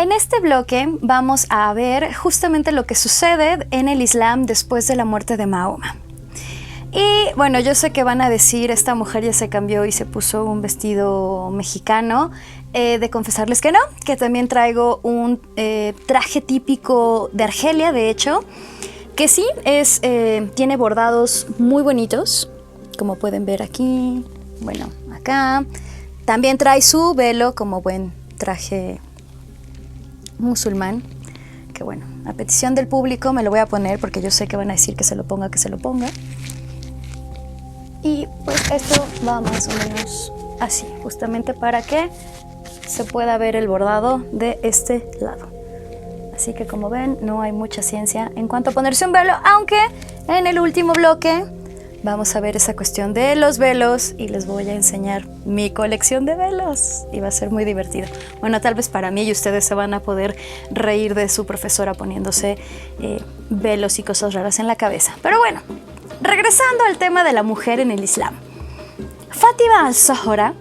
En este bloque vamos a ver justamente lo que sucede en el Islam después de la muerte de Mahoma. Y bueno, yo sé que van a decir, esta mujer ya se cambió y se puso un vestido mexicano. De confesarles que no, que también traigo un traje típico de Argelia, de hecho, que sí, tiene bordados muy bonitos, como pueden ver aquí, bueno, acá. También trae su velo como buen traje musulmán, que bueno, a petición del público me lo voy a poner porque yo sé que van a decir que se lo ponga, Y pues esto va más o menos así, justamente para que se pueda ver el bordado de este lado. Así que como ven, no hay mucha ciencia en cuanto a ponerse un velo, aunque en el último bloque vamos a ver esa cuestión de los velos y les voy a enseñar mi colección de velos y va a ser muy divertido. Bueno, tal vez para mí y ustedes se van a poder reír de su profesora poniéndose velos y cosas raras en la cabeza. Pero bueno, regresando al tema de la mujer en el Islam. Fátima al-Zahra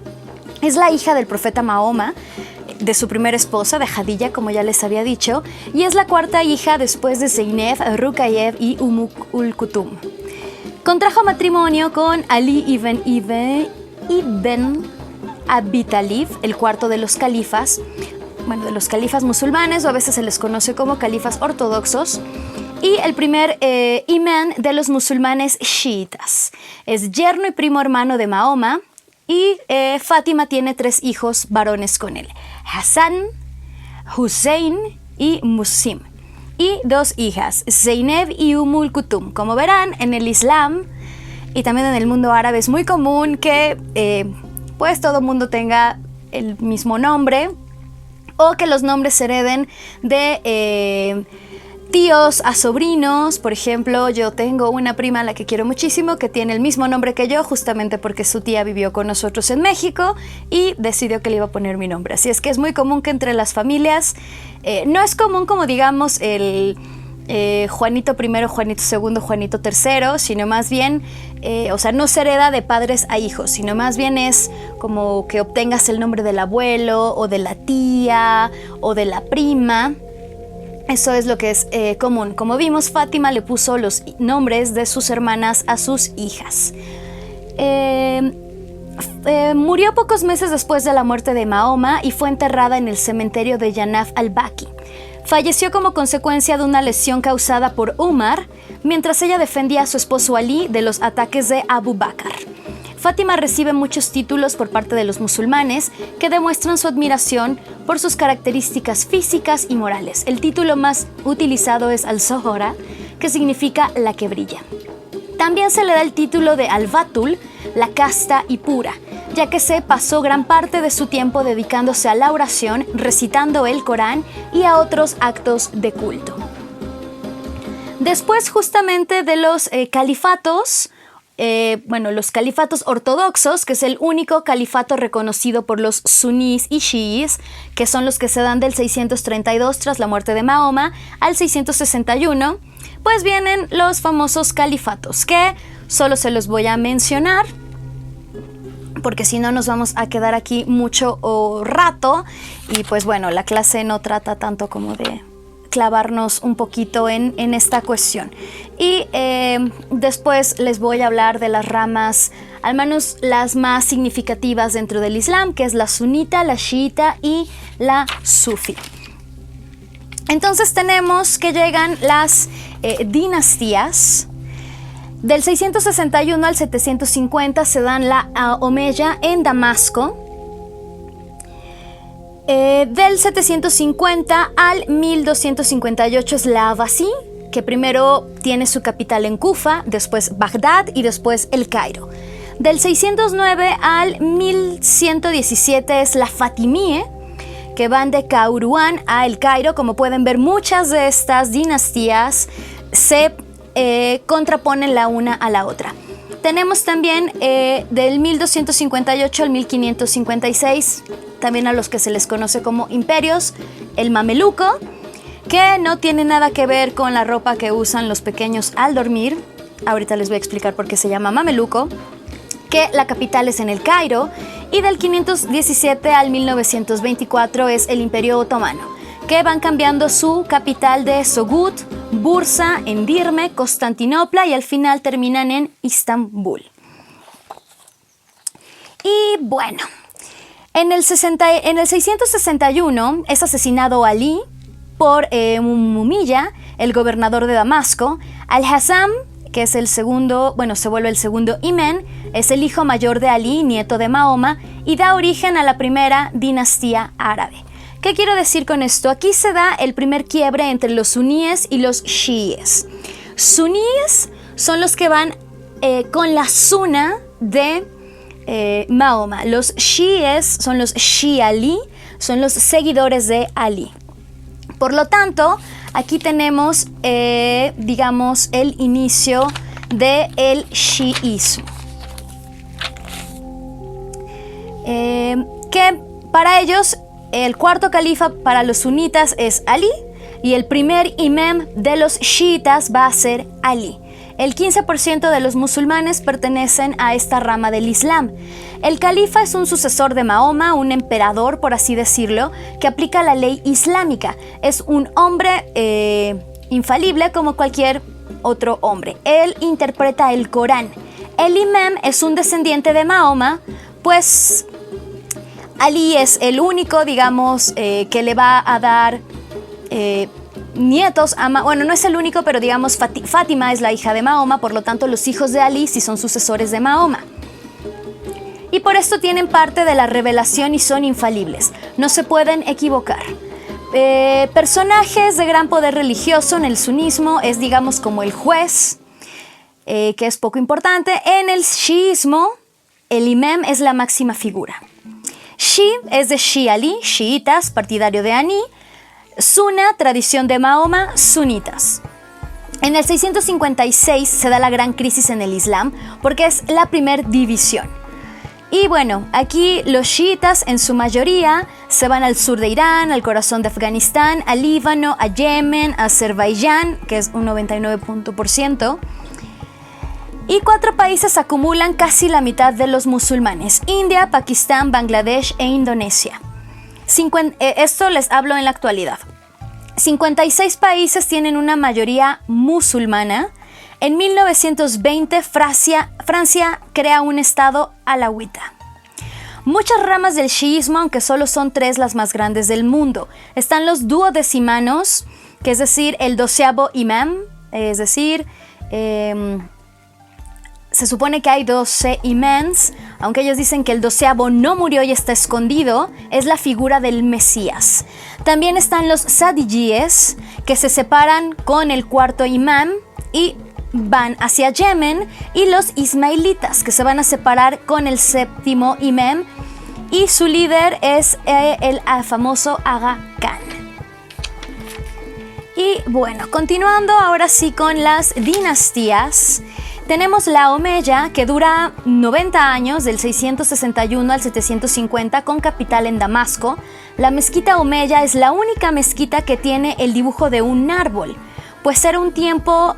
es la hija del profeta Mahoma, de su primera esposa, de Jadilla, como ya les había dicho, y es la cuarta hija después de Zeynep, Ruqayyah y Kulthum. Contrajo matrimonio con Ali ibn Abi Talib, el cuarto de los califas, de los califas musulmanes, o a veces se les conoce como califas ortodoxos, y el primer imán de los musulmanes chiitas. Es yerno y primo hermano de Mahoma, y Fátima tiene 3 hijos varones con él: Hassan, Hussein y Musim. Y 2 hijas, Zeynep y Kulthum. Como verán, en el Islam y también en el mundo árabe es muy común que pues todo mundo tenga el mismo nombre, o que los nombres se hereden de tíos a sobrinos. Por ejemplo, yo tengo una prima a la que quiero muchísimo que tiene el mismo nombre que yo, justamente porque su tía vivió con nosotros en México y decidió que le iba a poner mi nombre. Así es que es muy común que entre las familias, no es común como digamos el Juanito I, Juanito II, Juanito III, sino más bien, no se hereda de padres a hijos, sino más bien es como que obtengas el nombre del abuelo o de la tía o de la prima. Eso es lo que es común. Como vimos, Fátima le puso los nombres de sus hermanas a sus hijas. Murió pocos meses después de la muerte de Mahoma y fue enterrada en el cementerio de Janaf al-Baqi. Falleció como consecuencia de una lesión causada por Umar mientras ella defendía a su esposo Ali de los ataques de Abu Bakr. Fátima recibe muchos títulos por parte de los musulmanes que demuestran su admiración por sus características físicas y morales. El título más utilizado es Al-Zahra, que significa la que brilla. También se le da el título de Al-Batul, la casta y pura, ya que se pasó gran parte de su tiempo dedicándose a la oración, recitando el Corán y a otros actos de culto. Después, justamente de los califatos, los califatos ortodoxos, que es el único califato reconocido por los sunís y chiíes, que son los que se dan del 632 tras la muerte de Mahoma al 661, pues vienen los famosos califatos, que solo se los voy a mencionar, porque si no nos vamos a quedar aquí mucho rato, y pues bueno, la clase no trata tanto como de clavarnos un poquito en esta cuestión. Y después les voy a hablar de las ramas, al menos las más significativas dentro del Islam, que es la sunita, la chiita y la sufi. Entonces tenemos que llegan las dinastías. Del 661 al 750 se dan la Omeya en Damasco. Del 750 al 1258 es la Abbasí, que primero tiene su capital en Kufa, después Bagdad y después el Cairo. Del 609 al 1117 es la Fatimíe, que van de Kairouan a El Cairo. Como pueden ver, muchas de estas dinastías se contraponen la una a la otra. Tenemos también del 1258 al 1556, también a los que se les conoce como imperios, el mameluco, que no tiene nada que ver con la ropa que usan los pequeños al dormir. Ahorita les voy a explicar por qué se llama mameluco, que la capital es en El Cairo, y del 517 al 1924 es el Imperio Otomano, que van cambiando su capital de Sogut, Bursa, Endirme, Constantinopla y al final terminan en Istambul. Y bueno, en el 661 es asesinado Ali por Mumilla, el gobernador de Damasco. Al-Hassam, que es el segundo, se vuelve el segundo imán, es el hijo mayor de Ali, nieto de Mahoma, y da origen a la primera dinastía árabe. ¿Qué quiero decir con esto? Aquí se da el primer quiebre entre los suníes y los chiíes. Suníes son los que van con la suna de Mahoma. Los chiíes son los Shi'ali, son los seguidores de Ali. Por lo tanto, aquí tenemos, digamos, el inicio del chiismo. Que para ellos, el cuarto califa para los sunitas es Ali y el primer imam de los chiitas va a ser Ali. El 15% de los musulmanes pertenecen a esta rama del Islam. El califa es un sucesor de Mahoma, un emperador, por así decirlo, que aplica la ley islámica. Es un hombre infalible como cualquier otro hombre. Él interpreta el Corán. El imam es un descendiente de Mahoma, pues Ali es el único, digamos, que le va a dar nietos a bueno, no es el único, pero digamos Fátima es la hija de Mahoma, por lo tanto los hijos de Ali sí son sucesores de Mahoma. Y por esto tienen parte de la revelación y son infalibles, no se pueden equivocar. Personajes de gran poder religioso en el sunismo es, digamos, como el juez, que es poco importante. En el chiismo, el imam es la máxima figura. Shi es de Shi'ali, chiitas, partidario de Ali. Sunna, tradición de Mahoma, sunitas. En el 656 se da la gran crisis en el Islam porque es la primer división. Y bueno, aquí los chiitas en su mayoría se van al sur de Irán, al corazón de Afganistán, al Líbano, a Yemen, a Azerbaiyán, que es un 99%. Y 4 países acumulan casi la mitad de los musulmanes: India, Pakistán, Bangladesh e Indonesia. Esto les hablo en la actualidad. 56 países tienen una mayoría musulmana. En 1920, Francia crea un estado alauita. Muchas ramas del chiismo, aunque solo son 3 las más grandes del mundo. Están los duodecimanos, que es decir, el 12º imam, es decir, se supone que hay 12 imams, aunque ellos dicen que el 12º no murió y está escondido, es la figura del Mesías. También están los sadiyíes, que se separan con el 4º imam y van hacia Yemen, y los ismailitas, que se van a separar con el 7º imam, y su líder es el famoso Aga Khan. Y bueno, continuando ahora sí con las dinastías, tenemos la Omeya, que dura 90 años, del 661 al 750, con capital en Damasco. La mezquita Omeya es la única mezquita que tiene el dibujo de un árbol, pues era un templo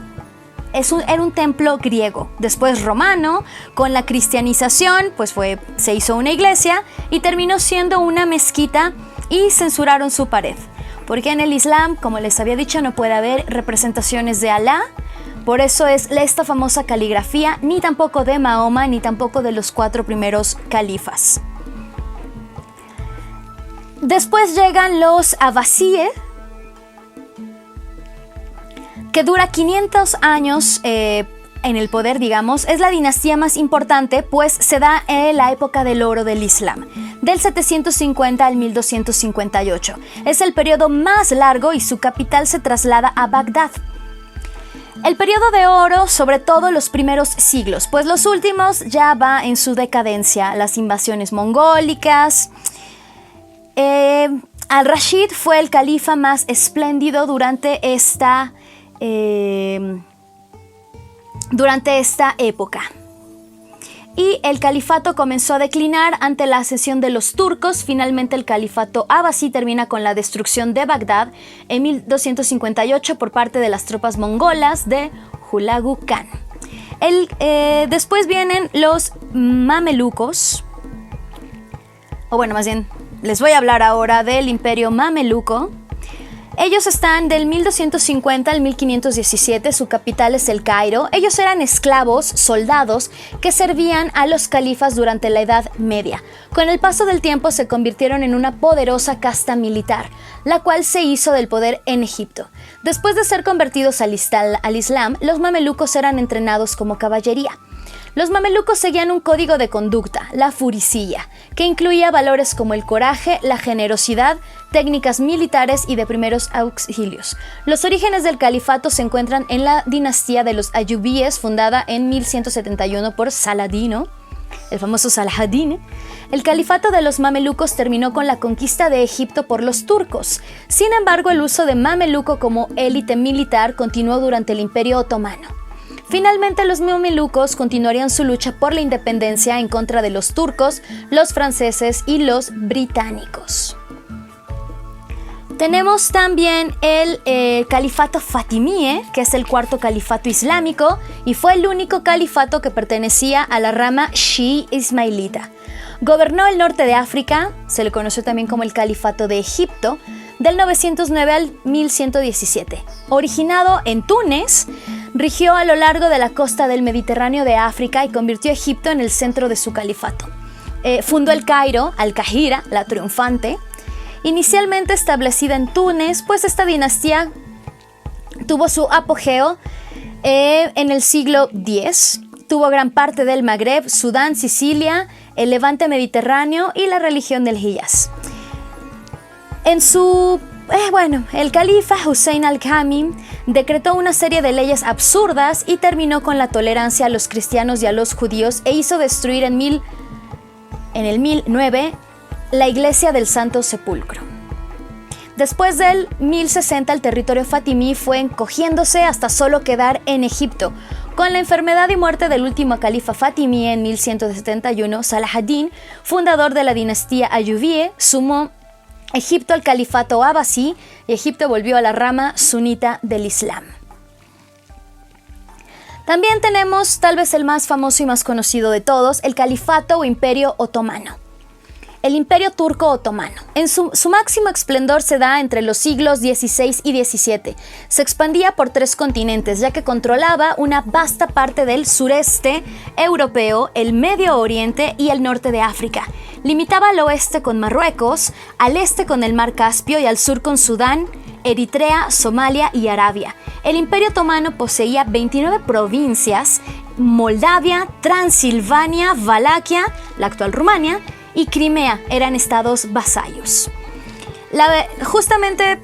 griego, después romano. Con la cristianización pues se hizo una iglesia y terminó siendo una mezquita y censuraron su pared, porque en el Islam, como les había dicho, no puede haber representaciones de Alá. Por eso es esta famosa caligrafía, ni tampoco de Mahoma, ni tampoco de los 4 primeros califas. Después llegan los Abbasíes, que dura 500 años en el poder, digamos. Es la dinastía más importante, pues se da en la época del oro del Islam, del 750 al 1258. Es el periodo más largo y su capital se traslada a Bagdad. El periodo de oro, sobre todo los primeros siglos, pues los últimos ya va en su decadencia, las invasiones mongólicas. Al-Rashid fue el califa más espléndido durante esta época. Y el califato comenzó a declinar ante la ascensión de los turcos. Finalmente el califato abbasí termina con la destrucción de Bagdad en 1258 por parte de las tropas mongolas de Hulagu Khan. Después vienen los mamelucos, o bueno, más bien les voy a hablar ahora del imperio mameluco. Ellos están del 1250 al 1517, su capital es el Cairo. Ellos eran esclavos, soldados, que servían a los califas durante la Edad Media. Con el paso del tiempo se convirtieron en una poderosa casta militar, la cual se hizo del poder en Egipto. Después de ser convertidos al Islam, los mamelucos eran entrenados como caballería. Los mamelucos seguían un código de conducta, la furicilla, que incluía valores como el coraje, la generosidad, técnicas militares y de primeros auxilios. Los orígenes del califato se encuentran en la dinastía de los ayubíes, fundada en 1171 por Saladino, el famoso Salahadin. El califato de los mamelucos terminó con la conquista de Egipto por los turcos. Sin embargo, el uso de mameluco como élite militar continuó durante el Imperio Otomano. Finalmente, los mamelucos continuarían su lucha por la independencia en contra de los turcos, los franceses y los británicos. Tenemos también el califato fatimí, que es el cuarto califato islámico y fue el único califato que pertenecía a la rama chií ismailita. Gobernó el norte de África, se le conoció también como el califato de Egipto, del 909 al 1117. Originado en Túnez, rigió a lo largo de la costa del Mediterráneo de África y convirtió a Egipto en el centro de su califato. Fundó el Cairo, Al-Qahira, la triunfante. Inicialmente establecida en Túnez, pues esta dinastía tuvo su apogeo en el siglo X. Tuvo gran parte del Magreb, Sudán, Sicilia, el levante mediterráneo y la religión del Hiyaz. El califa Hussein al-Kami decretó una serie de leyes absurdas y terminó con la tolerancia a los cristianos y a los judíos e hizo destruir en el 1009 la iglesia del Santo Sepulcro. Después del 1060 el territorio fatimí fue encogiéndose hasta solo quedar en Egipto. Con la enfermedad y muerte del último califa fatimí en 1171, Saladin, fundador de la dinastía ayubíe, sumó Egipto al califato abasí y Egipto volvió a la rama sunita del Islam. También tenemos tal vez el más famoso y más conocido de todos, el califato o imperio otomano. El Imperio Turco Otomano. En su máximo esplendor se da entre los siglos XVI y XVII. Se expandía por 3 continentes, ya que controlaba una vasta parte del sureste europeo, el Medio Oriente y el norte de África. Limitaba al oeste con Marruecos, al este con el Mar Caspio y al sur con Sudán, Eritrea, Somalia y Arabia. El Imperio Otomano poseía 29 provincias, Moldavia, Transilvania, Valaquia, la actual Rumania, y Crimea eran estados vasallos. Justamente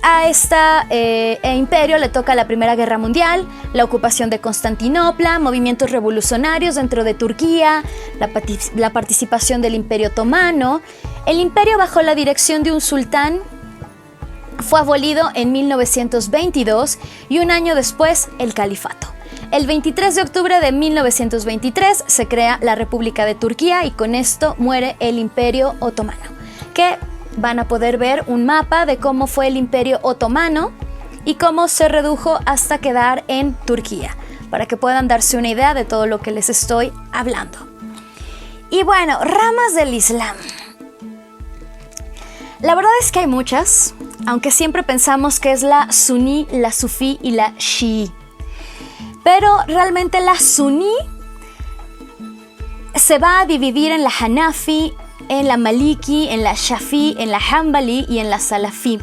a este imperio le toca la Primera Guerra Mundial, la ocupación de Constantinopla, movimientos revolucionarios dentro de Turquía, la participación del Imperio Otomano. El imperio bajo la dirección de un sultán fue abolido en 1922 y un año después el califato. El 23 de octubre de 1923 se crea la República de Turquía y con esto muere el Imperio Otomano, que van a poder ver un mapa de cómo fue el Imperio Otomano y cómo se redujo hasta quedar en Turquía, para que puedan darse una idea de todo lo que les estoy hablando. Y bueno, ramas del Islam. La verdad es que hay muchas, aunque siempre pensamos que es la suní, la sufí y la chií. Pero realmente la suní se va a dividir en la hanafi, en la maliki, en la shafi, en la hanbali y en la salafi.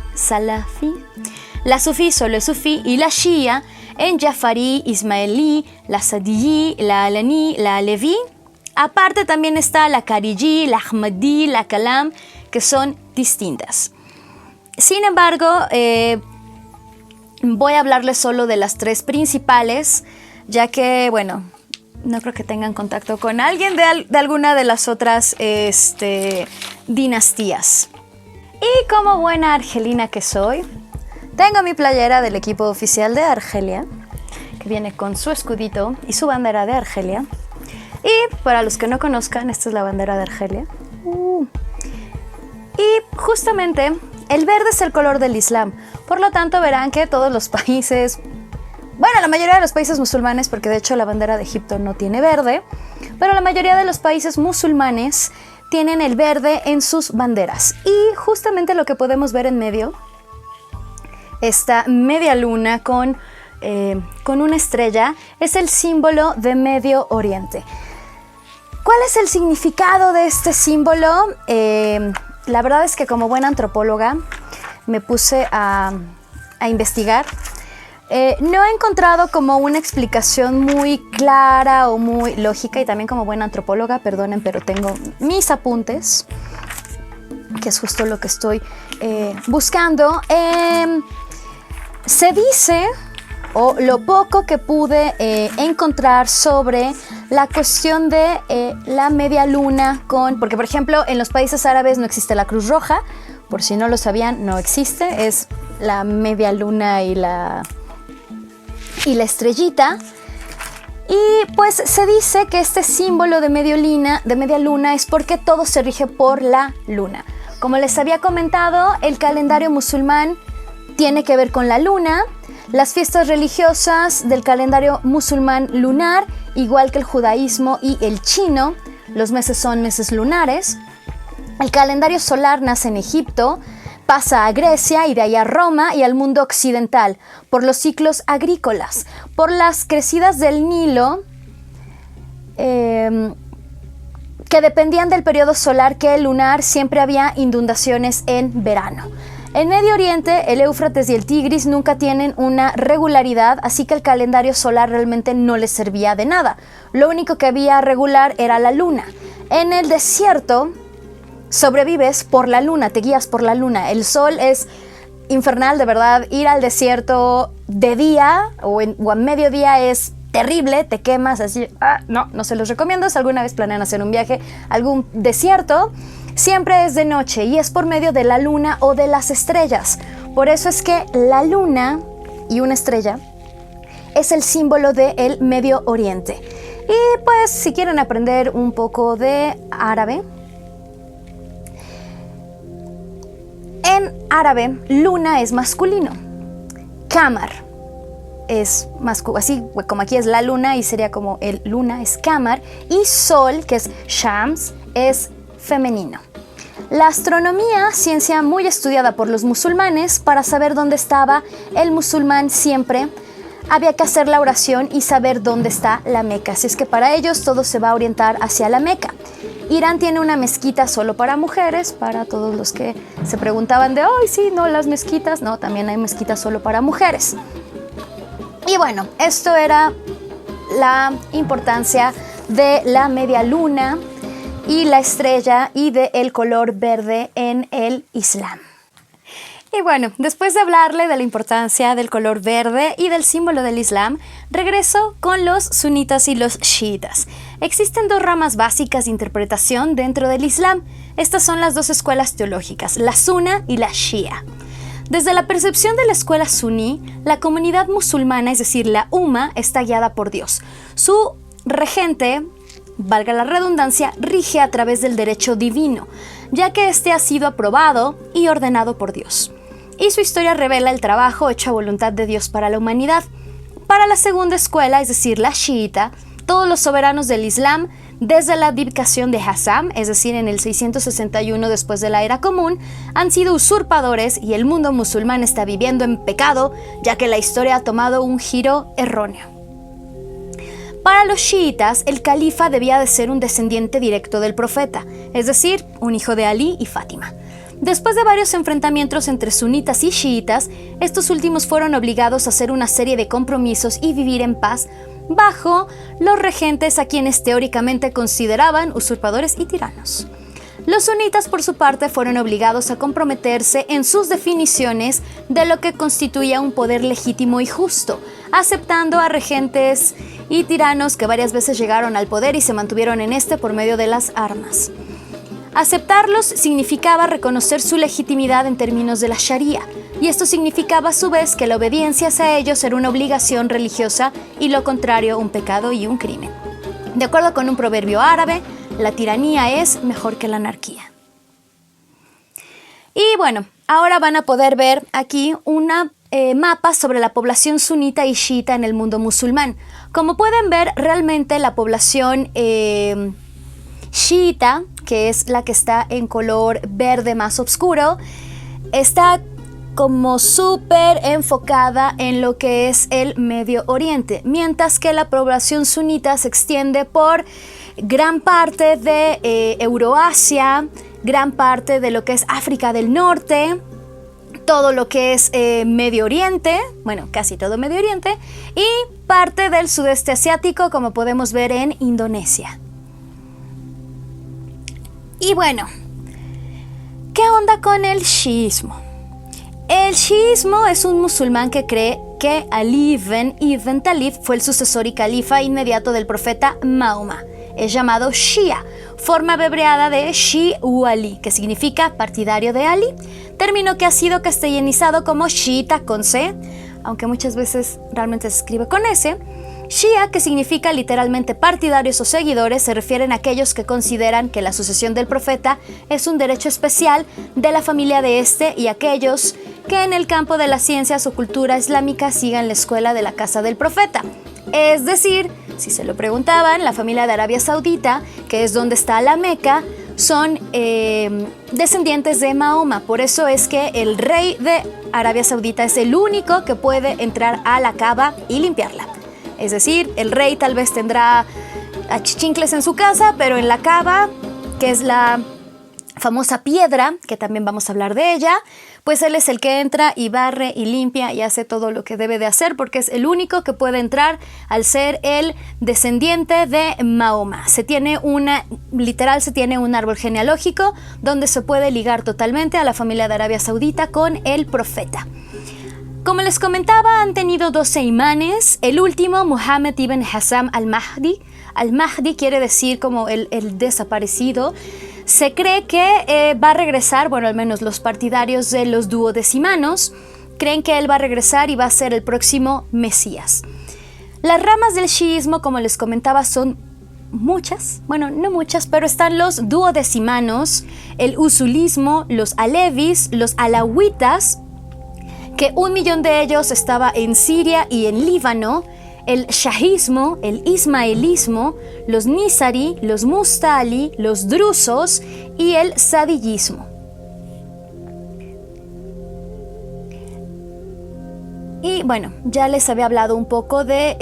La sufí solo es sufí y la shia en jafarí, ismaelí, la sadiyí, la alaní, la aleví. Aparte también está la kariyí, la ahmadí, la kalam, que son distintas. Sin embargo, voy a hablarles solo de las 3 principales, ya que, bueno, no creo que tengan contacto con alguien de alguna de las otras dinastías. Y como buena argelina que soy, tengo mi playera del equipo oficial de Argelia, que viene con su escudito y su bandera de Argelia. Y para los que no conozcan, esta es la bandera de Argelia. Y justamente el verde es el color del Islam. Por lo tanto, verán que todos los países, bueno, la mayoría de los países musulmanes, porque de hecho la bandera de Egipto no tiene verde, pero la mayoría de los países musulmanes tienen el verde en sus banderas. Y justamente lo que podemos ver en medio esta media luna con una estrella, es el símbolo de Medio Oriente. ¿Cuál es el significado de este símbolo? La verdad es que como buena antropóloga me puse a investigar. No he encontrado como una explicación muy clara o muy lógica, y también como buena antropóloga, perdonen, pero tengo mis apuntes, que es justo lo que estoy buscando. Se dice, o lo poco que pude encontrar sobre la cuestión de la media luna porque por ejemplo en los países árabes no existe la Cruz Roja, por si no lo sabían, no existe, es la media luna y la estrellita. Y pues se dice que este símbolo de media luna es porque todo se rige por la luna. Como les había comentado, el calendario musulmán tiene que ver con la luna. Las fiestas religiosas del calendario musulmán lunar, igual que el judaísmo y el chino, los meses son meses lunares. El calendario solar nace en Egipto, pasa a Grecia y de ahí a Roma y al mundo occidental por los ciclos agrícolas, por las crecidas del Nilo, que dependían del periodo solar que el lunar. Siempre había inundaciones en verano. En Medio Oriente, el Éufrates y el Tigris nunca tienen una regularidad, así que el calendario solar realmente no les servía de nada. Lo único que había regular era la luna. En el desierto sobrevives por la luna, te guías por la luna. El sol es infernal, de verdad. Ir al desierto de día o a mediodía es terrible, te quemas, así, no se los recomiendo. Si alguna vez planean hacer un viaje a algún desierto, siempre es de noche y es por medio de la luna o de las estrellas. Por eso es que la luna y una estrella es el símbolo del Medio Oriente. Y pues si quieren aprender un poco de árabe, en árabe luna es masculino, Qamar es masculino, así como aquí es la luna y sería como el luna es Qamar, y sol, que es Shams, es femenino. La astronomía, ciencia muy estudiada por los musulmanes. Para saber dónde estaba el musulmán siempre había que hacer la oración y saber dónde está la Meca. Así es que para ellos todo se va a orientar hacia la Meca. Irán tiene una mezquita solo para mujeres, para todos los que se preguntaban de, ¡ay, sí, no, las mezquitas! No, también hay mezquitas solo para mujeres. Y bueno, esto era la importancia de la media luna y la estrella y del color verde en el Islam. Y bueno, después de hablarle de la importancia del color verde y del símbolo del Islam, regreso con los sunitas y los chiitas. Existen dos ramas básicas de interpretación dentro del Islam. Estas son las dos escuelas teológicas, la Sunna y la Shia. Desde la percepción de la escuela suní, la comunidad musulmana, es decir, la Umma, está guiada por Dios. Su regente, valga la redundancia, rige a través del derecho divino, ya que este ha sido aprobado y ordenado por Dios. Y su historia revela el trabajo hecho a voluntad de Dios para la humanidad. Para la segunda escuela, es decir, la chiita, todos los soberanos del Islam, desde la abdicación de Hassán, es decir, en el 661 después de la era común, han sido usurpadores y el mundo musulmán está viviendo en pecado, ya que la historia ha tomado un giro erróneo. Para los chiitas, el califa debía de ser un descendiente directo del profeta, es decir, un hijo de Ali y Fátima. Después de varios enfrentamientos entre sunitas y chiitas, estos últimos fueron obligados a hacer una serie de compromisos y vivir en paz bajo los regentes a quienes teóricamente consideraban usurpadores y tiranos. Los sunitas, por su parte, fueron obligados a comprometerse en sus definiciones de lo que constituía un poder legítimo y justo, aceptando a regentes y tiranos que varias veces llegaron al poder y se mantuvieron en este por medio de las armas. Aceptarlos significaba reconocer su legitimidad en términos de la Sharia, y esto significaba a su vez que la obediencia hacia ellos era una obligación religiosa y lo contrario un pecado y un crimen. De acuerdo con un proverbio árabe, la tiranía es mejor que la anarquía. Y bueno, ahora van a poder ver aquí una mapa sobre la población sunita y chiita en el mundo musulmán. Como pueden ver, realmente la población chiita, que es la que está en color verde más oscuro, está como súper enfocada en lo que es el Medio Oriente, mientras que la población sunita se extiende por gran parte de Euroasia, gran parte de lo que es África del Norte, todo lo que es Medio Oriente, bueno, casi todo Medio Oriente, y parte del sudeste asiático, como podemos ver en Indonesia. Y bueno, ¿qué onda con el chiismo? El chiismo es un musulmán que cree que Ali ibn Talib fue el sucesor y califa inmediato del profeta Mahoma. Es llamado Shia, forma abreviada de Shi u Ali, que significa partidario de Ali, término que ha sido castellanizado como chiita con C, aunque muchas veces realmente se escribe con S. Shia, que significa literalmente partidarios o seguidores, se refieren a aquellos que consideran que la sucesión del profeta es un derecho especial de la familia de este, y aquellos que en el campo de las ciencias o cultura islámica sigan la escuela de la casa del profeta. Es decir, si se lo preguntaban, la familia de Arabia Saudita, que es donde está la Meca, son descendientes de Mahoma. Por eso es que el rey de Arabia Saudita es el único que puede entrar a la Kaaba y limpiarla. Es decir, el rey tal vez tendrá achichincles en su casa, pero en la Kaaba, que es la famosa piedra, que también vamos a hablar de ella, pues él es el que entra y barre y limpia y hace todo lo que debe de hacer, porque es el único que puede entrar al ser el descendiente de Mahoma. Se tiene un árbol genealógico donde se puede ligar totalmente a la familia de Arabia Saudita con el profeta. Como les comentaba, han tenido 12 imanes. El último, Muhammad ibn Hassan al-Mahdi. Al-Mahdi quiere decir como el desaparecido. Se cree que va a regresar, bueno, al menos los partidarios de los duodecimanos creen que él va a regresar y va a ser el próximo Mesías. Las ramas del chiismo, como les comentaba, son muchas, bueno, no muchas, pero están los duodecimanos, el usulismo, los alevis, los alawitas, que 1 millón de ellos estaba en Siria y en Líbano, el shahismo, el ismaelismo, los nizari, los mustali, los drusos y el sadillismo. Y bueno, ya les había hablado un poco de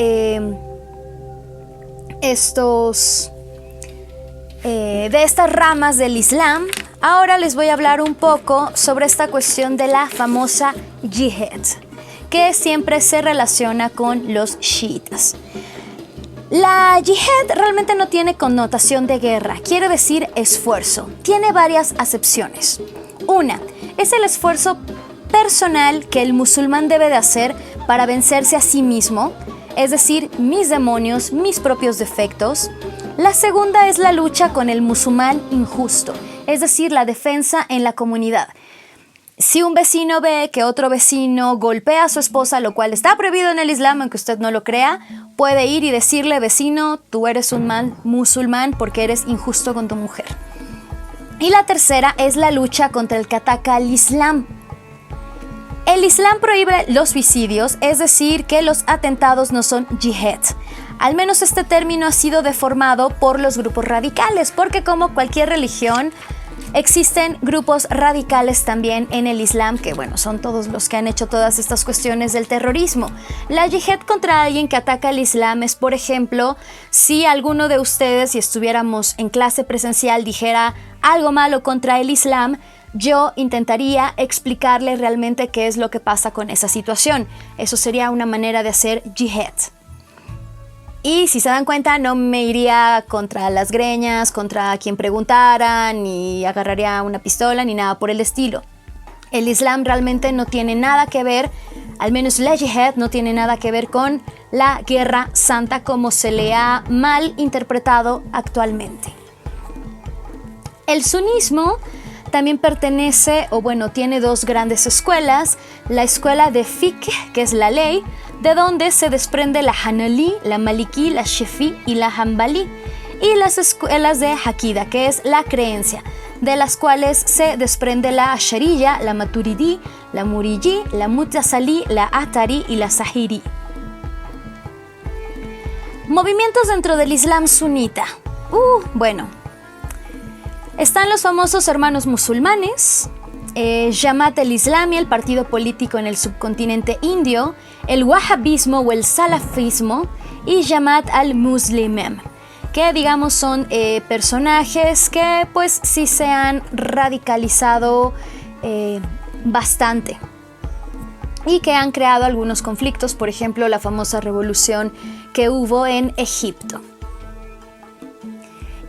estas ramas del Islam. Ahora les voy a hablar un poco sobre esta cuestión de la famosa yihad, que siempre se relaciona con los chiitas. La yihad realmente no tiene connotación de guerra, quiere decir esfuerzo. Tiene varias acepciones. Una, es el esfuerzo personal que el musulmán debe de hacer para vencerse a sí mismo, es decir, mis demonios, mis propios defectos. La segunda es la lucha con el musulmán injusto, es decir, la defensa en la comunidad. Si un vecino ve que otro vecino golpea a su esposa, lo cual está prohibido en el Islam, aunque usted no lo crea, puede ir y decirle: vecino, tú eres un mal musulmán porque eres injusto con tu mujer. Y la tercera es la lucha contra el que ataca al Islam. El Islam prohíbe los suicidios, es decir, que los atentados no son yihad. Al menos este término ha sido deformado por los grupos radicales, porque como cualquier religión, existen grupos radicales también en el Islam, que bueno, son todos los que han hecho todas estas cuestiones del terrorismo. La yihad contra alguien que ataca al Islam es, por ejemplo, si alguno de ustedes, si estuviéramos en clase presencial, dijera algo malo contra el Islam, yo intentaría explicarle realmente qué es lo que pasa con esa situación. Eso sería una manera de hacer yihad. Y si se dan cuenta, no me iría contra las greñas, contra quien preguntara, ni agarraría una pistola, ni nada por el estilo. El Islam realmente no tiene nada que ver, al menos la yihad no tiene nada que ver con la guerra santa como se le ha mal interpretado actualmente. El sunismo también pertenece, o bueno, tiene dos grandes escuelas: la escuela de fiqh, que es la ley, de donde se desprende la Hanali, la Maliki, la Shafi y la Hanbali, y las escuelas de Aqida, que es la creencia, de las cuales se desprende la Ashariya, la Maturidi, la Muriji, la Mutasali, la Atari y la Zahiri. Movimientos dentro del Islam sunita. Bueno, están los famosos hermanos musulmanes, Jamaat al-Islami, el partido político en el subcontinente indio, el wahhabismo o el salafismo y Jamaat al-Muslimeen, que digamos son personajes que pues sí se han radicalizado bastante y que han creado algunos conflictos, por ejemplo la famosa revolución que hubo en Egipto.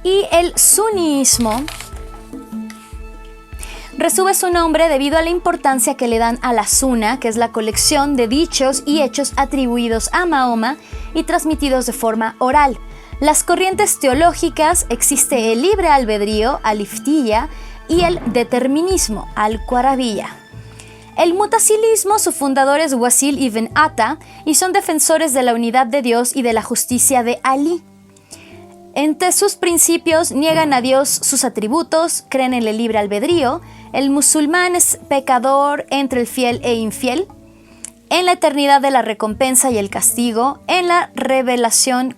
Y el sunismo recibe su nombre debido a la importancia que le dan a la Sunna, que es la colección de dichos y hechos atribuidos a Mahoma y transmitidos de forma oral. Las corrientes teológicas existe el libre albedrío, al-iftiyya, y el determinismo, al-Qarabiyya. El mutasilismo, su fundador es Wasil ibn Ata, y son defensores de la unidad de Dios y de la justicia de Ali. Entre sus principios niegan a Dios sus atributos, creen en el libre albedrío, el musulmán es pecador entre el fiel e infiel, en la eternidad de la recompensa y el castigo, en la revelación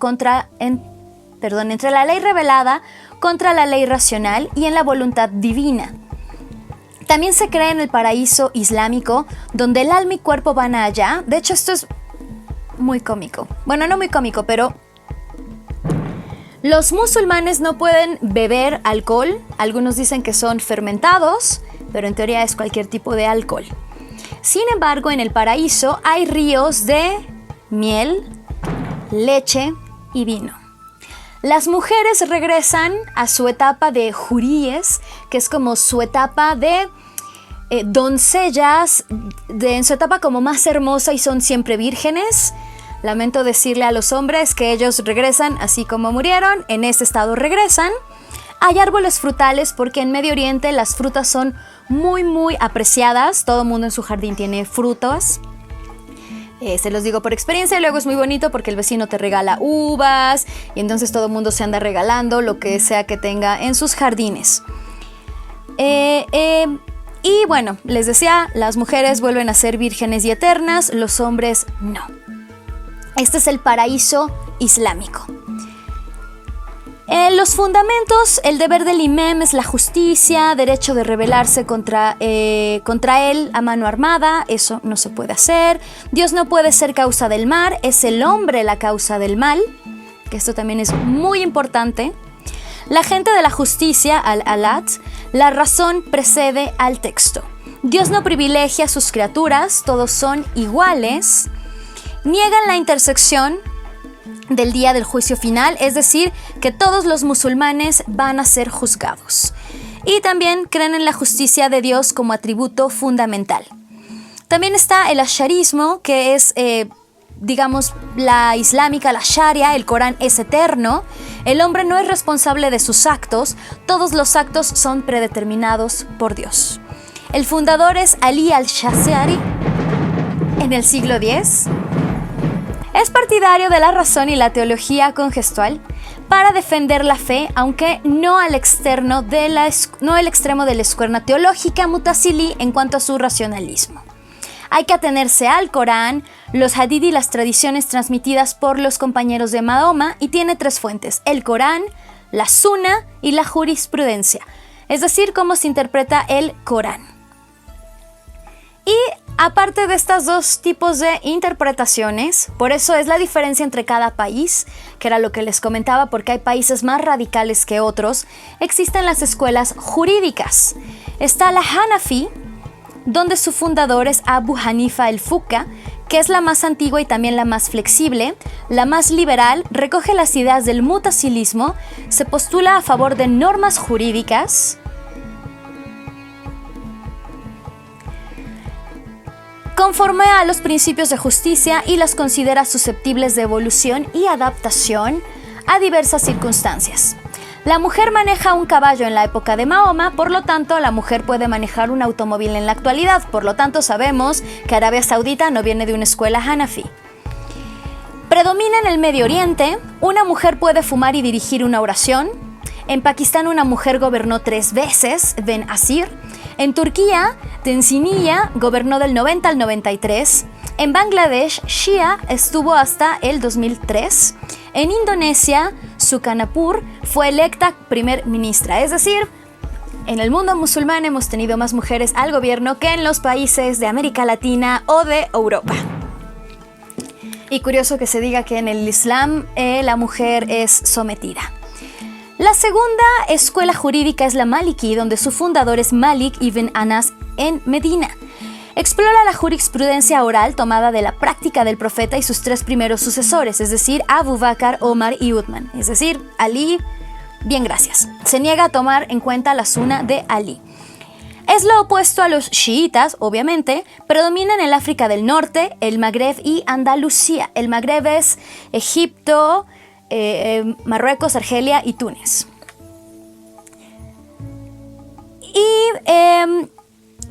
entre la ley revelada contra la ley racional y en la voluntad divina. También se cree en el paraíso islámico, donde el alma y cuerpo van allá. De hecho, esto es muy cómico. Bueno, no muy cómico, pero los musulmanes no pueden beber alcohol. Algunos dicen que son fermentados, pero en teoría es cualquier tipo de alcohol. Sin embargo, en el paraíso hay ríos de miel, leche y vino. Las mujeres regresan a su etapa de huríes, que es como su etapa de doncellas, en su etapa como más hermosa y son siempre vírgenes. Lamento decirle a los hombres que ellos regresan así como murieron, en ese estado regresan. Hay árboles frutales porque en Medio Oriente las frutas son muy apreciadas. Todo el mundo en su jardín tiene frutas. Se los digo por experiencia, y luego es muy bonito porque el vecino te regala uvas y entonces todo el mundo se anda regalando lo que sea que tenga en sus jardines. Y bueno, les decía, las mujeres vuelven a ser vírgenes y eternas, los hombres no. Este es el paraíso islámico. Los fundamentos, el deber del imam es la justicia, derecho de rebelarse contra él a mano armada, eso no se puede hacer. Dios no puede ser causa del mal, es el hombre la causa del mal, que esto también es muy importante. La gente de la justicia, al-alat, la razón precede al texto. Dios no privilegia a sus criaturas, todos son iguales. Niegan la intersección del día del juicio final, es decir, que todos los musulmanes van a ser juzgados. Y también creen en la justicia de Dios como atributo fundamental. También está el asharismo, que es, digamos, la islámica, la sharia, el Corán es eterno. El hombre no es responsable de sus actos, todos los actos son predeterminados por Dios. El fundador es Ali al-Shazari en el siglo X. Es partidario de la razón y la teología congestual para defender la fe, aunque no al extremo de la escuela teológica mutasilí en cuanto a su racionalismo. Hay que atenerse al Corán, los hadith y las tradiciones transmitidas por los compañeros de Mahoma, y tiene 3 fuentes: el Corán, la Sunna y la jurisprudencia, es decir, cómo se interpreta el Corán. Y aparte de estos 2 tipos de interpretaciones, por eso es la diferencia entre cada país, que era lo que les comentaba, porque hay países más radicales que otros, existen las escuelas jurídicas. Está la Hanafi, donde su fundador es Abu Hanifa el-Fuqah, que es la más antigua y también la más flexible. La más liberal recoge las ideas del mutasilismo, se postula a favor de normas jurídicas, conforme a los principios de justicia, y las considera susceptibles de evolución y adaptación a diversas circunstancias. La mujer maneja un caballo en la época de Mahoma, por lo tanto la mujer puede manejar un automóvil en la actualidad, por lo tanto sabemos que Arabia Saudita no viene de una escuela Hanafi. Predomina en el Medio Oriente, una mujer puede fumar y dirigir una oración. En Pakistán una mujer gobernó 3 veces, Ben Asir. En Turquía, Tensiniya gobernó del 90 al 93. En Bangladesh, Shia estuvo hasta el 2003. En Indonesia, Sukarnoputri fue electa primer ministra. Es decir, en el mundo musulmán hemos tenido más mujeres al gobierno que en los países de América Latina o de Europa. Y curioso que se diga que en el Islam la mujer es sometida. La segunda escuela jurídica es la Maliki, donde su fundador es Malik ibn Anas en Medina. Explora la jurisprudencia oral tomada de la práctica del profeta y sus 3 primeros sucesores, es decir, Abu Bakr, Omar y Uthman, es decir, Ali, bien gracias. Se niega a tomar en cuenta la suna de Ali. Es lo opuesto a los chiitas, obviamente, predominan en el África del Norte, el Magreb y Andalucía. El Magreb es Egipto, Marruecos, Argelia y Túnez. Y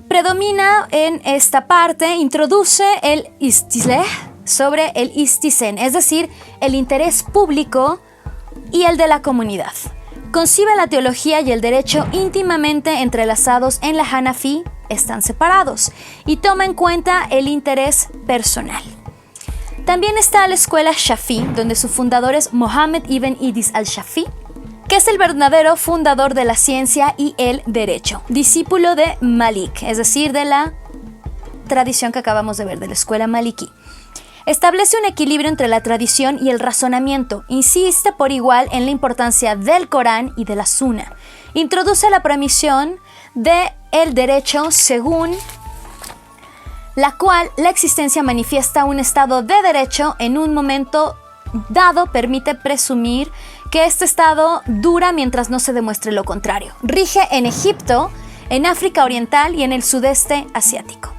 predomina en esta parte, introduce el istisleh sobre el istisen, es decir, el interés público y el de la comunidad. Concibe la teología y el derecho íntimamente entrelazados en la Hanafi, están separados, y toma en cuenta el interés personal. También está la escuela Shafi, donde su fundador es Mohammed ibn Idris al-Shafi, que es el verdadero fundador de la ciencia y el derecho, discípulo de Malik, es decir, de la tradición que acabamos de ver, de la escuela maliki. Establece un equilibrio entre la tradición y el razonamiento, insiste por igual en la importancia del Corán y de la Sunna, introduce la permisión del derecho según la cual la existencia manifiesta un estado de derecho en un momento dado, permite presumir que este estado dura mientras no se demuestre lo contrario. Rige en Egipto, en África Oriental y en el sudeste asiático.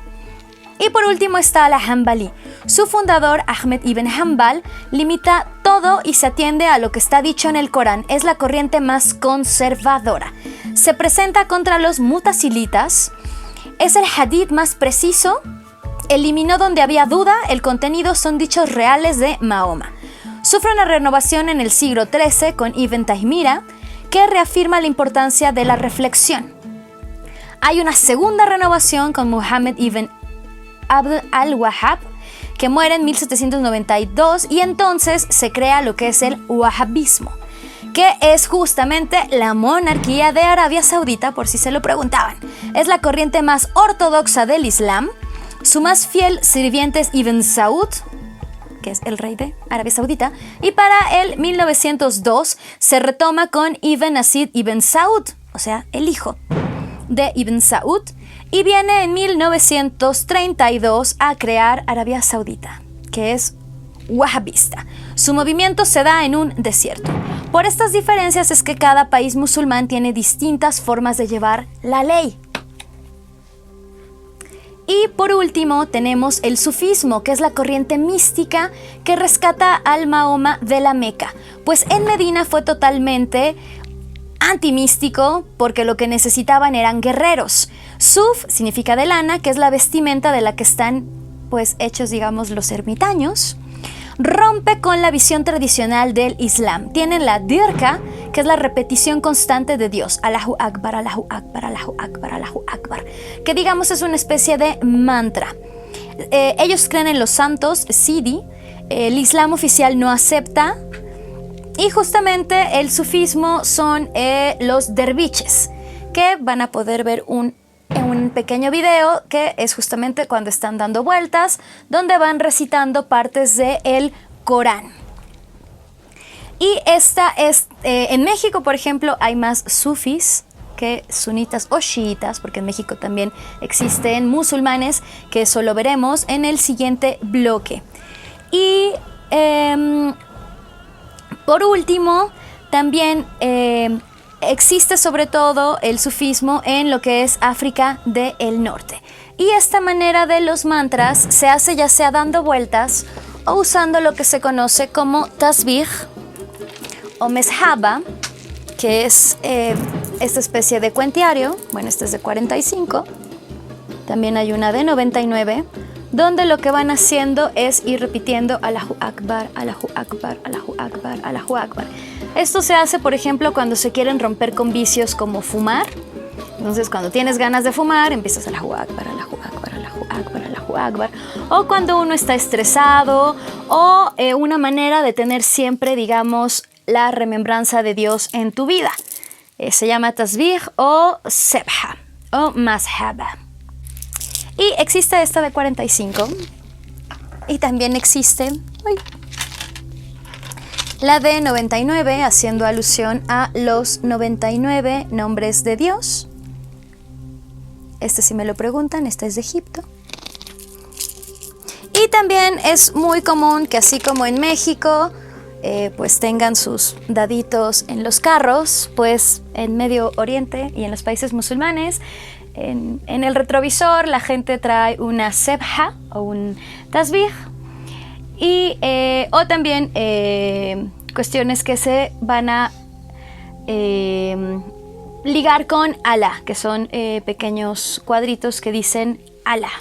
Y por último está la Hanbali. Su fundador, Ahmed ibn Hanbal, limita todo y se atiende a lo que está dicho en el Corán. Es la corriente más conservadora. Se presenta contra los mutasilitas. Es el hadith más preciso. Eliminó donde había duda, el contenido son dichos reales de Mahoma. Sufre una renovación en el siglo XIII con Ibn Taymiyya, que reafirma la importancia de la reflexión. Hay una segunda renovación con Muhammad ibn Abd al-Wahhab, que muere en 1792, y entonces se crea lo que es el wahhabismo, que es justamente la monarquía de Arabia Saudita, por si se lo preguntaban. Es la corriente más ortodoxa del Islam. Su más fiel sirviente es Ibn Saud, que es el rey de Arabia Saudita, y para el 1902 se retoma con Ibn Nasid ibn Saud, o sea, el hijo de Ibn Saud, y viene en 1932 a crear Arabia Saudita, que es wahhabista. Su movimiento se da en un desierto. Por estas diferencias es que cada país musulmán tiene distintas formas de llevar la ley. Y por último tenemos el sufismo, que es la corriente mística que rescata al Mahoma de la Meca, pues en Medina fue totalmente antimístico porque lo que necesitaban eran guerreros. Suf significa de lana, que es la vestimenta de la que están pues hechos, digamos, los ermitaños. Rompe con la visión tradicional del Islam. Tienen la dirka, que es la repetición constante de Dios. Allahu Akbar, Allahu Akbar, Allahu Akbar, Allahu Akbar. Que digamos es una especie de mantra. Ellos creen en los santos, Sidi. El Islam oficial no acepta. Y justamente el sufismo son los derviches, que van a poder ver en un pequeño video que es justamente cuando están dando vueltas, donde van recitando partes del Corán. Y esta es, en México, por ejemplo, hay más sufis que sunitas o chiitas, porque en México también existen musulmanes, que eso lo veremos en el siguiente bloque. Y por último, también existe sobre todo el sufismo en lo que es África del Norte. Y esta manera de los mantras se hace ya sea dando vueltas o usando lo que se conoce como tasbih o mezhaba, que es esta especie de cuentiario. Bueno, este es de 45. También hay una de 99, donde lo que van haciendo es ir repitiendo Allahu Akbar, Allahu Akbar, Allahu Akbar, Allahu Akbar. Esto se hace, por ejemplo, cuando se quieren romper con vicios como fumar. Entonces, cuando tienes ganas de fumar, empiezas Allahu Akbar, Allahu Akbar, Allahu Akbar, Allahu Akbar. O cuando uno está estresado, o una manera de tener siempre, digamos, la remembranza de Dios en tu vida. Se llama tasbih o sebha o mashaba. Y existe esta de 45 y también existe la de 99, haciendo alusión a los 99 nombres de Dios. Este si me lo preguntan, esta es de Egipto. Y también es muy común que así como en México, pues tengan sus daditos en los carros, pues en Medio Oriente y en los países musulmanes, en el retrovisor la gente trae una sebha o un tasbih y, o también cuestiones que se van a ligar con Allah, que son pequeños cuadritos que dicen Allah.